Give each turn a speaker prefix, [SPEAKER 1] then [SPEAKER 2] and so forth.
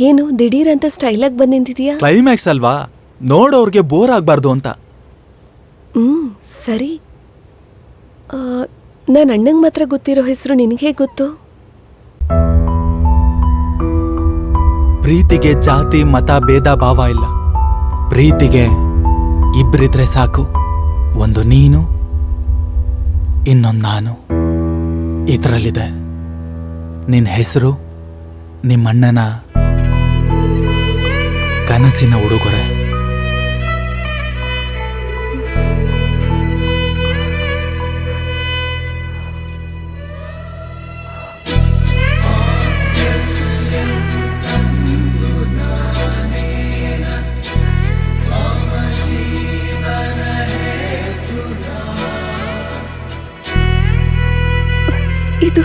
[SPEAKER 1] ಏನು ದಿಢೀರ್ ಅಂತ ಸ್ಟೈಲಾಗಿ ಬಂದ್ ನಿಂತಿದೀಯಾ?
[SPEAKER 2] ಕ್ಲೈಮ್ಯಾಕ್ಸ್ ಅಲ್ವಾ, ನೋಡೋರ್ಗೆ ಬೋರ್ ಆಗ್ಬಾರ್ದು ಅಂತ.
[SPEAKER 1] ಸರಿ. ನನ್ನ ಅಣ್ಣಂಗೆ ಮಾತ್ರ ಗೊತ್ತಿರೋ ಹೆಸರು ನಿನಗೆ ಗೊತ್ತು?
[SPEAKER 2] ಪ್ರೀತಿಗೆ ಜಾತಿ ಮತ ಭೇದ ಭಾವ ಇಲ್ಲ. ಪ್ರೀತಿಗೆ ಇಬ್ಬರಿದ್ರೆ ಸಾಕು. ಒಂದು ನೀನು, ಇನ್ನೊಂದು ನಾನು. ಇದರಲ್ಲಿದೆ ನಿನ್ನ ಹೆಸರು, ನಿಮ್ಮಣ್ಣನ ಕನಸಿನ ಉಡುಗೊರೆ.
[SPEAKER 1] ಇದು